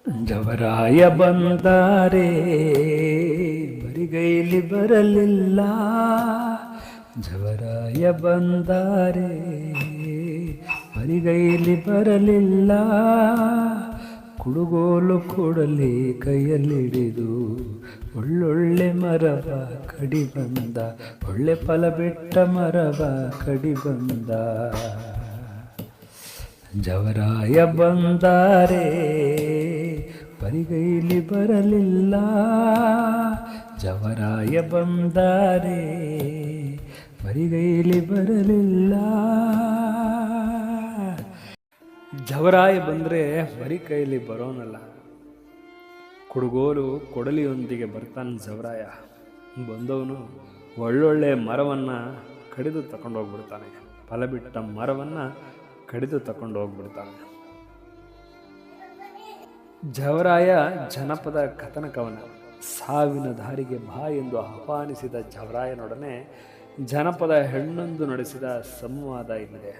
ಜವರಾಯ ಬಂದಾರೆ ಬರಿಗೈಲಿ ಬರಲಿಲ್ಲ, ಜವರಾಯ ಬಂದಾರೆ ಬರಿಗೈಲಿ ಬರಲಿಲ್ಲ, ಕುಡುಗೋಲು ಕೊಡಲಿ ಕೈಯಲ್ಲಿಡಿದು ಒಳ್ಳೊಳ್ಳೆ ಮರವ ಕಡಿ ಬಂದ, ಒಳ್ಳೆ ಫಲ ಬಿಟ್ಟ ಮರವ ಕಡಿ ಬಂದ. ಜವರಾಯ ಬಂದಾರೆ ಬರಿಗೈಲಿ ಬರಲಿಲ್ಲ, ಜವರಾಯ ಬಂದಾರೆ ಬರಿಗೈಲಿ ಬರಲಿಲ್ಲ. ಜವರಾಯ ಬಂದರೆ ಬರಿ ಕೈಲಿ ಬರೋನಲ್ಲ, ಕುಡುಗೋಲು ಕೊಡಲಿಯೊಂದಿಗೆ ಬರ್ತಾನೆ ಜವರಾಯ. ಬಂದವನು ಒಳ್ಳೊಳ್ಳೆ ಮರವನ್ನು ಕಡಿದು ತಗೊಂಡೋಗ್ಬಿಡ್ತಾನೆ, ಫಲ ಬಿಟ್ಟ ಮರವನ್ನು ಕಡಿದು ತಗೊಂಡು ಹೋಗ್ಬಿಡ್ತಾನೆ. ಜವರಾಯ ಜನಪದ ಕಥನ ಕವನ. ಸಾವಿನ ದಾರಿಗೆ ಬಾ ಎಂದು ಆಹ್ವಾನಿಸಿದ ಜವರಾಯನೊಡನೆ ಜನಪದ ಹೆಣ್ಣೊಂದು ನಡೆಸಿದ ಸಂವಾದ ಇಲ್ಲಿದೆ.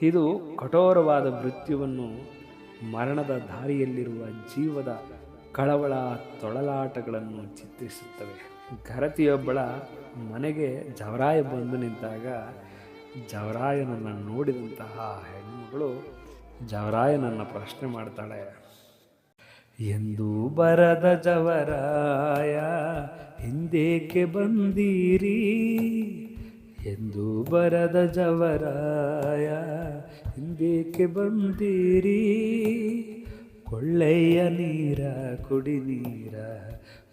ಇದು ಕಠೋರವಾದ ಮೃತ್ಯುವನ್ನು, ಮರಣದ ದಾರಿಯಲ್ಲಿರುವ ಜೀವದ ಕಳವಳ ತೊಳಲಾಟಗಳನ್ನು ಚಿತ್ರಿಸುತ್ತವೆ. ಘರತಿಯೊಬ್ಬಳ ಮನೆಗೆ ಜವರಾಯ ಬಂದು ನಿಂತಾಗ ಜವರಾಯನನ್ನು ನೋಡಿದಂತಹ ಹೆಣ್ಣುಮಗಳು ಜವರಾಯನನ್ನು ಪ್ರಶ್ನೆ ಮಾಡ್ತಾಳೆ. ಎಂದು ಬರದ ಜವರಾಯ ಹಿಂದೇಕೆ ಬಂದೀರಿ, ಎಂದು ಬರದ ಜವರಾಯ ಹಿಂದೇಕೆ ಬಂದೀರಿ, ಕೊಳ್ಳೆಯ ನೀರ ಕುಡಿ ನೀರ,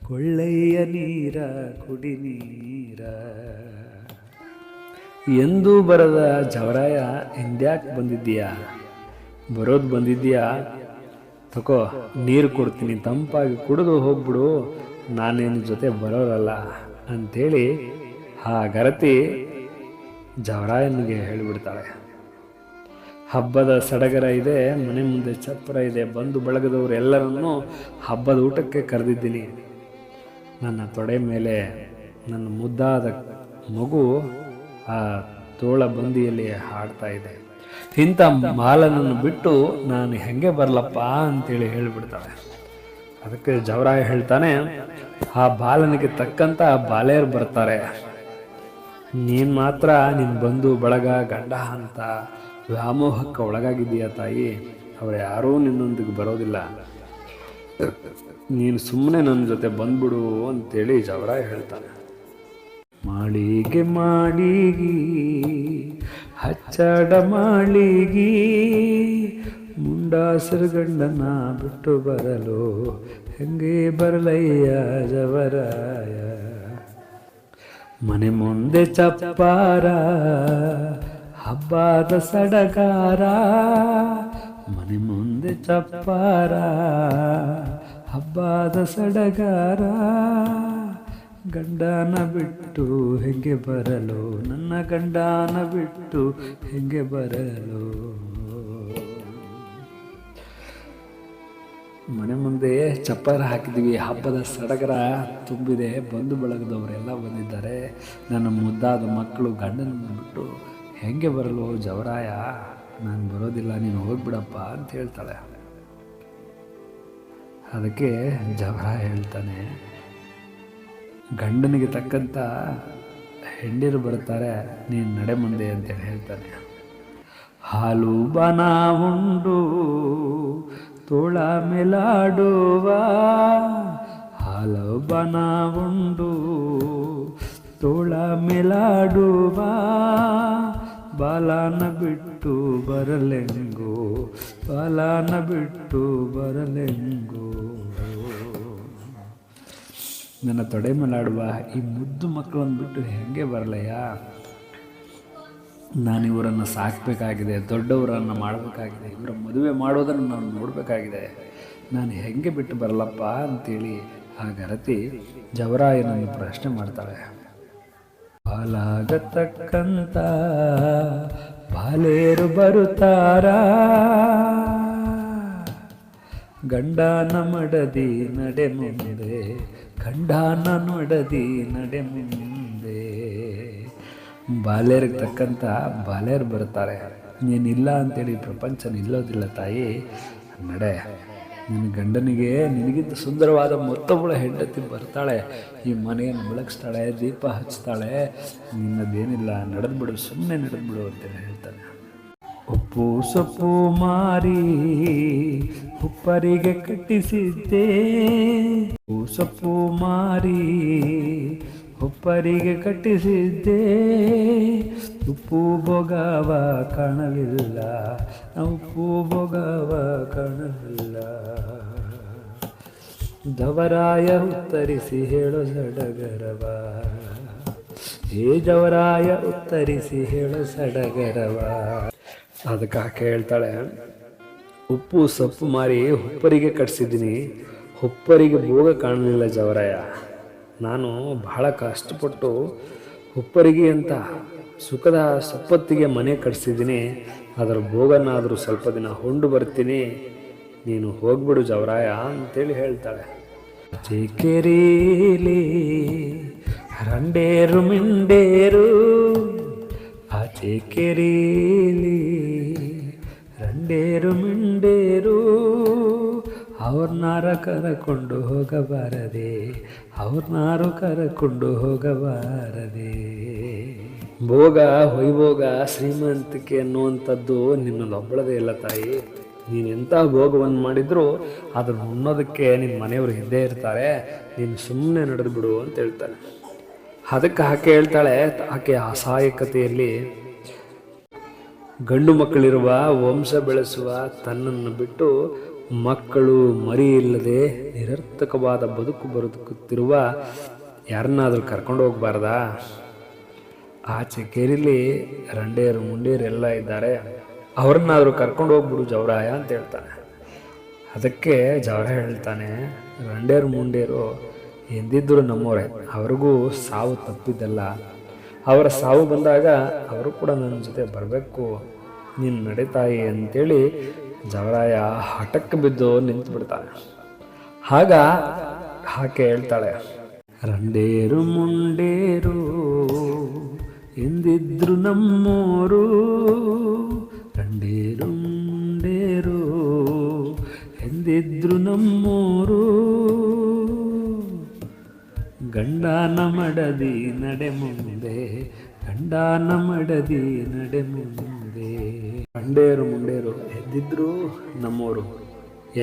ಕೊಳ್ಳೆಯ ನೀರ ಕುಡಿ ನೀರ. ಎಂದೂ ಬರದ ಜವರಾಯ ಹಿಂದ್ಯಾಕೆ ಬಂದಿದ್ದೀಯಾ, ಬರೋದು ಬಂದಿದ್ದೀಯಾ, ತಗೋ ನೀರು ಕೊಡ್ತೀನಿ, ತಂಪಾಗಿ ಕುಡಿದು ಹೋಗ್ಬಿಡು, ನಾನೇನು ಜೊತೆ ಬರೋರಲ್ಲ ಅಂಥೇಳಿ ಆ ಗರತಿ ಜವರಾಯನಿಗೆ ಹೇಳಿಬಿಡ್ತಾಳೆ. ಹಬ್ಬದ ಸಡಗರ ಇದೆ, ಮನೆ ಮುಂದೆ ಚಪ್ಪರ ಇದೆ, ಬಂಧು ಬಳಗದವರು ಎಲ್ಲರನ್ನೂ ಹಬ್ಬದ ಊಟಕ್ಕೆ ಕರೆದಿದ್ದೀನಿ. ನನ್ನ ತೊಡೆ ಮೇಲೆ ನನ್ನ ಮುದ್ದಾದ ಮಗು ಆ ತೋಳ ಬಂದಿಯಲ್ಲಿ ಹಾಡ್ತಾ ಇದೆ. ಇಂಥ ಮಾಲನನ್ನು ಬಿಟ್ಟು ನಾನು ಹೆಂಗೆ ಬರಲಪ್ಪ ಅಂತೇಳಿ ಹೇಳಿಬಿಡ್ತಾಳೆ. ಅದಕ್ಕೆ ಜವರಾಯ ಹೇಳ್ತಾನೆ, ಆ ಬಾಲನಿಗೆ ತಕ್ಕಂತ ಬಾಲೆಯರು ಬರ್ತಾರೆ, ನೀನು ಮಾತ್ರ ನಿನ್ನ ಬಂಧು ಬಳಗ ಗಂಡ ಅಂತ ವ್ಯಾಮೋಹಕ್ಕೆ ಒಳಗಾಗಿದ್ದೀಯ ತಾಯಿ, ಅವ್ರು ಯಾರೂ ನಿನ್ನೊಂದಿಗೆ ಬರೋದಿಲ್ಲ, ನೀನು ಸುಮ್ಮನೆ ನನ್ನ ಜೊತೆ ಬಂದ್ಬಿಡು ಅಂತೇಳಿ ಜವರಾಯ ಹೇಳ್ತಾನೆ. ಮಾಳಿಗೆ ಮಾಳಿಗಿ ಹಚ್ಚಡ ಮಾಳಿಗಿ, ಮುಂಡಾಸರು ಗಂಡನ ಬಿಟ್ಟು ಬರಲು ಹೆಂಗೆ ಬರಲಯ್ಯ ಜವರಾಯ. ಮನೆ ಮುಂದೆ ಚಪ್ಪಾರ ಹಬ್ಬದ ಸಡಗಾರ, ಮನೆ ಮುಂದೆ ಚಪ್ಪಾರ ಹಬ್ಬದ ಸಡಗಾರ, ಗಂಡನ ಬಿಟ್ಟು ಹೆಂಗೆ ಬರಲು, ನನ್ನ ಗಂಡನ ಬಿಟ್ಟು ಹೆಂಗೆ ಬರಲು. ಮನೆ ಮುಂದೆ ಚಪ್ಪಾರ ಹಾಕಿದ್ದೀವಿ, ಹಬ್ಬದ ಸಡಗರ ತುಂಬಿದೆ, ಬಂಧು ಬಳಗದವರೆಲ್ಲ ಬಂದಿದ್ದಾರೆ, ನನ್ನ ಮುದ್ದಾದ ಮಕ್ಕಳು ಗಂಡನನ್ನು ಬಿಟ್ಟು ಹೆಂಗೆ ಬರಲು ಜವರಾಯ, ನಾನು ಬರೋದಿಲ್ಲ, ನೀನು ಹೋಗ್ಬಿಡಪ್ಪ ಅಂತ ಹೇಳ್ತಾಳೆ. ಅದಕ್ಕೆ ಜವರಾಯ ಹೇಳ್ತಾನೆ, ಗಂಡನಿಗೆ ತಕ್ಕಂಥ ಹೆಂಡಿರು ಬರ್ತಾರೆ, ನೀನು ನಡೆ ಮುಂದೆ ಅಂತೇಳಿ ಹೇಳ್ತಾನೆ. ಹಾಲು ಬನ ಉಂಡು ತೋಳ ಮೇಲಾಡುವ, ಹಾಲು ಬನ ಉಂಡು ತೋಳ ಮೇಲಾಡುವ, ಬಾಲನ ಬಿಟ್ಟು ಬರಲೆಂಗೋ, ಬಾಲನ ಬಿಟ್ಟು ಬರಲೆಂಗೋ. ನನ್ನ ತೊಡೆ ಮೇಲಾಡುವ ಈ ಮುದ್ದು ಮಕ್ಕಳನ್ನು ಬಿಟ್ಟು ಹೆಂಗೆ ಬರಲಯ್ಯ, ನಾನು ಇವರನ್ನು ಸಾಕಬೇಕಾಗಿದೆ, ದೊಡ್ಡವರನ್ನು ಮಾಡಬೇಕಾಗಿದೆ, ಇವರ ಮದುವೆ ಮಾಡೋದನ್ನು ನಾನು ನೋಡಬೇಕಾಗಿದೆ, ನಾನು ಹೆಂಗೆ ಬಿಟ್ಟು ಬರಲಪ್ಪ ಅಂತೇಳಿ ಆ ಗರತಿ ಜವರಾಯನನ್ನು ಪ್ರಶ್ನೆ ಮಾಡ್ತಾಳೆ. ಬಾಲಾಗತಕ್ಕಂತ ಬಾಲೇರು ಬರುತ್ತಾರ, ಗಂಡನ ಮಡದಿ ನಡೆ ಮುಂದೆ, ಗಂಡನ ಮಡದಿ ನಡೆ ಮುಂದೆ. ಬಾಲ್ಯರಿಗೆ ತಕ್ಕಂಥ ಬಾಲ್ಯರು ಬರ್ತಾರೆ, ನೀನಿಲ್ಲ ಅಂತೇಳಿ ಪ್ರಪಂಚ ನಿಲ್ಲೋದಿಲ್ಲ ತಾಯಿ, ನಡೆ ನಿನ್ನ ಗಂಡನಿಗೆ ನಿನಗಿಂತ ಸುಂದರವಾದ ಮತ್ತೊಬ್ಬಳ ಹೆಂಡತಿ ಬರ್ತಾಳೆ, ಈ ಮನೆಯನ್ನು ಬೆಳಗಿಸ್ತಾಳೆ, ದೀಪ ಹಚ್ತಾಳೆ, ನಿನ್ನದೇನಿಲ್ಲ, ನಡೆದ್ಬಿಡು, ಸುಮ್ಮನೆ ನಡೆದ್ಬಿಡು ಅಂತೇಳಿ ಹೇಳ್ತಾನೆ. ಉಪ್ಪು ಸೊಪ್ಪು ಮಾರಿ ಉಪ್ಪರಿಗೆ ಕಟ್ಟಿಸಿದ್ದೆ, ಉಪ್ಪು ಸೊಪ್ಪು ಮಾರಿ ಉಪ್ಪರಿಗೆ ಕಟ್ಟಿಸಿದ್ದೆ, ಉಪ್ಪು ಬೊಗವ ಕಾಣಲಿಲ್ಲ, ಉಪ್ಪು ಬೊಗವ ಕಾಣಲಿಲ್ಲ. ಜವರಾಯ ಉತ್ತರಿಸಿ ಹೇಳೋ ಸಡಗರವ, ಹೇ ಜವರಾಯ ಉತ್ತರಿಸಿ ಹೇಳೋ ಸಡಗರವ. ಅದಕ್ಕೆ ಆಕೆ ಹೇಳ್ತಾಳೆ, ಉಪ್ಪು ಸೊಪ್ಪು ಮಾರಿ ಉಪ್ಪರಿಗೆ ಕಟ್ಸಿದ್ದೀನಿ, ಉಪ್ಪರಿಗೆ ಭೋಗ ಕಾಣಲಿಲ್ಲ ಜವರಾಯ. ನಾನು ಬಹಳ ಕಷ್ಟಪಟ್ಟು ಉಪ್ಪರಿಗೆ ಅಂತ ಸುಖದ ಸಪ್ಪತ್ತಿಗೆ ಮನೆ ಕಟ್ಸಿದ್ದೀನಿ, ಅದರ ಭೋಗನಾದರೂ ಸ್ವಲ್ಪ ದಿನ ಹೊಂಡು ಬರ್ತೀನಿ, ನೀನು ಹೋಗ್ಬಿಡು ಜವರಾಯ ಅಂತೇಳಿ ಹೇಳ್ತಾಳೆ. ಚೇಕೆರೀಲಿ ರಂಡೇರು ಮಿಂಡೇರು, ಆಚೆ ಕೆರೀಲಿ ರಂಡೇರು ಮಿಂಡೇರು, ಅವ್ರನ್ನಾರ ಕರಕೊಂಡು ಹೋಗಬಾರದೆ, ಅವ್ರನ್ನಾರು ಕರಕೊಂಡು ಹೋಗಬಾರದೆ. ಭೋಗ ವೈಭೋಗ ಶ್ರೀಮಂತಿಕೆ ಅನ್ನುವಂಥದ್ದು ನಿನ್ನದೊಬ್ಬಳದೇ ಇಲ್ಲ ತಾಯಿ. ನೀನೆಂಥ ಭೋಗವನ್ನು ಮಾಡಿದರೂ ಅದನ್ನು ಉಣ್ಣೋದಕ್ಕೆ ನಿನ್ನ ಮನೆಯವರು ಇದ್ದೇ ಇರ್ತಾರೆ, ನೀನು ಸುಮ್ಮನೆ ನಡೆದು ಬಿಡು ಅಂತ ಹೇಳ್ತಾನೆ. ಅದಕ್ಕೆ ಆಕೆ ಹೇಳ್ತಾಳೆ, ಆಕೆ ಅಸಹಾಯಕತೆಯಲ್ಲಿ ಗಂಡು ಮಕ್ಕಳಿರುವ ವಂಶ ಬೆಳೆಸುವ ತನ್ನನ್ನು ಬಿಟ್ಟು ಮಕ್ಕಳು ಮರಿ ಇಲ್ಲದೆ ನಿರರ್ಥಕವಾದ ಬದುಕುತ್ತಿರುವ ಯಾರನ್ನಾದರೂ ಕರ್ಕೊಂಡು ಹೋಗಬಾರ್ದಾ? ಆಚೆ ಕೇರಿಲಿ ರಂಡೇರು ಮುಂಡೇರು ಎಲ್ಲ ಇದ್ದಾರೆ, ಅವ್ರನ್ನಾದರೂ ಕರ್ಕೊಂಡು ಹೋಗ್ಬಿಡು ಜವರಾಯ ಅಂತ ಹೇಳ್ತಾನೆ. ಅದಕ್ಕೆ ಜವರಾಯ ಹೇಳ್ತಾನೆ, ರಂಡೇರು ಮುಂಡೇರು ಎಂದಿದ್ದರೂ ನಮ್ಮವರೇ, ಅವ್ರಿಗೂ ಸಾವು ತಪ್ಪಿದ್ದಲ್ಲ, ಅವರ ಸಾವು ಬಂದಾಗ ಅವರು ಕೂಡ ನನ್ನ ಜೊತೆ ಬರಬೇಕು, ನೀನು ನಡೀತಾಯಿ ಅಂತೇಳಿ ಜವರಾಯ ಹಠಕ್ಕೆ ಬಿದ್ದು ನಿಂತು ಬಿಡ್ತಾನೆ. ಆಗ ಆಕೆ ಹೇಳ್ತಾಳೆ, ರಂಡೇರು ಮುಂಡೇರು ಎಂದಿದ್ರು ನಮ್ಮೋರು, ರಂಡೇರು ಮುಂಡೇರು ಎಂದಿದ್ರು ನಮ್ಮೋರು, ಗಂಡನ ಮಡದಿ ನಡೆ ಮುಂದೆ, ಗಂಡನ ಮಡದಿ ನಡೆ ಮುಂದೆ. ರಂಡೇರು ಮುಂಡೇರು ಎದ್ದಿದ್ರು ನಮ್ಮವರು,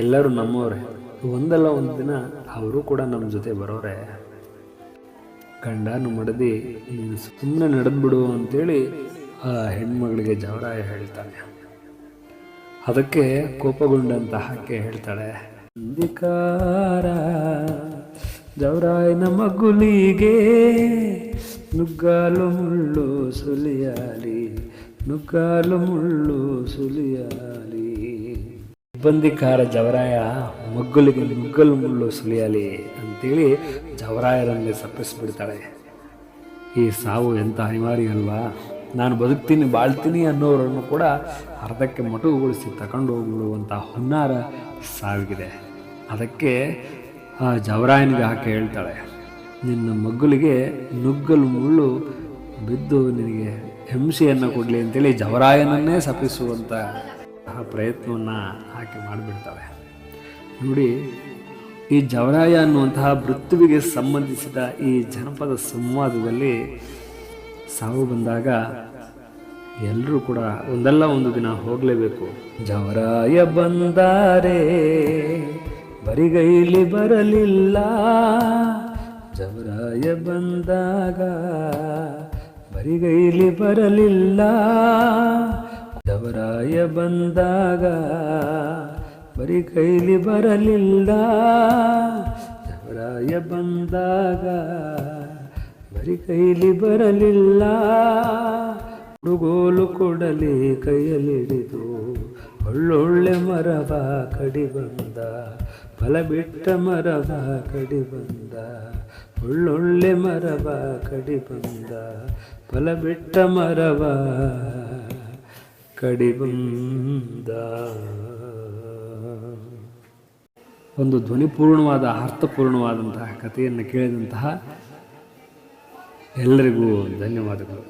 ಎಲ್ಲರೂ ನಮ್ಮವರೇ, ಒಂದಲ್ಲ ಒಂದು ದಿನ ಅವರು ಕೂಡ ನಮ್ಮ ಜೊತೆ ಬರೋರೆ. ಗಂಡನ ಮಡದಿ ನೀನು ಸುಮ್ಮನೆ ನಡೆದ್ಬಿಡು ಅಂತೇಳಿ ಆ ಹೆಣ್ಮಗಳಿಗೆ ಜವರಾಯ ಹೇಳ್ತಾನೆ. ಅದಕ್ಕೆ ಕೋಪಗೊಂಡಂತ ಆಕೆ ಹೇಳ್ತಾಳೆ, ಅಂಧಿಕಾರ ಜವರಾಯನ ಮಗುಲಿಗೆ ನುಗ್ಗಾಲು ಮುಳ್ಳು ಸುಲಿಯಾಲಿ, ನುಗ್ಗಾಲು ಮುಳ್ಳು ಸುಲಿಯಾಲಿ. ಬಂದಿಕಾರ ಜವರಾಯ ಮಗ್ಗುಲಿಗೆ ನುಗ್ಗಲು ಮುಳ್ಳು ಸುಲಿಯಾಲಿ ಅಂತೇಳಿ ಜವರಾಯರನ್ನೇ ಸಪ್ಪಿಸ್ಬಿಡ್ತಾಳೆ. ಈ ಸಾವು ಎಂಥ ಅನಿವಾರ್ಯ ಅಲ್ವಾ? ನಾನು ಬದುಕ್ತೀನಿ ಬಾಳ್ತೀನಿ ಅನ್ನೋರನ್ನು ಕೂಡ ಅರ್ಧಕ್ಕೆ ಮಟುಗೊಳಿಸಿ ತಗೊಂಡು ಹೋಗ್ಬಿಡುವಂಥ ಹುನ್ನಾರ ಸಾವಿಗಿದೆ. ಅದಕ್ಕೆ ಆ ಜವರಾಯನಿಗೆ ಆಕೆ ಹೇಳ್ತಾಳೆ, ನಿನ್ನ ಮಗ್ಗುಲಿಗೆ ನುಗ್ಗಲು ಮುಳ್ಳು ಬಿದ್ದು ನಿನಗೆ ಹಿಂಸೆಯನ್ನು ಕೊಡಲಿ ಅಂತೇಳಿ ಜವರಾಯನನ್ನೇ ಸಪಿಸುವಂಥ ಆ ಪ್ರಯತ್ನವನ್ನು ಆಕೆ ಮಾಡಿಬಿಡ್ತಾಳೆ. ನೋಡಿ, ಈ ಜವರಾಯ ಅನ್ನುವಂತಹ ಮೃತ್ಯುವಿಗೆ ಸಂಬಂಧಿಸಿದ ಈ ಜನಪದ ಸಂವಾದದಲ್ಲಿ ಸಾವು ಬಂದಾಗ ಎಲ್ಲರೂ ಕೂಡ ಒಂದಲ್ಲ ಒಂದು ದಿನ ಹೋಗಲೇಬೇಕು. ಜವರಾಯ ಬಂದಾರೆ ಬರಿಗೈಲಿ ಬರಲಿಲ್ಲ, ಜವರಾಯ ಬಂದಾಗ ಬರಿಗೈಲಿ ಬರಲಿಲ್ಲ, ಜವರಾಯ ಬಂದಾಗ ಬರಿಗೈಲಿ ಬರಲಿಲ್ಲ, ಜವರಾಯ ಬಂದಾಗ ಬರಿಗೈಲಿ ಬರಲಿಲ್ಲ. ಹುಡುಗೋಲು ಕೊಡಲಿ ಕೈಯಲ್ಲಿಡಿದು ಒಳ್ಳೊಳ್ಳೆ ಮರವ ಕಡಿ ಬಂದ, ಫಲ ಬಿಟ್ಟ ಮರವ ಕಡಿ ಬಂದ, ಒಳ್ಳೊಳ್ಳೆ ಮರವ ಕಡಿ ಬಂದ, ಫಲ ಬಿಟ್ಟ ಮರವ ಕಡಿ ಬಂದ. ಒಂದು ಧ್ವನಿಪೂರ್ಣವಾದ ಅರ್ಥಪೂರ್ಣವಾದಂತಹ ಕಥೆಯನ್ನು ಕೇಳಿದಂತಹ ಎಲ್ಲರಿಗೂ ಧನ್ಯವಾದಗಳು.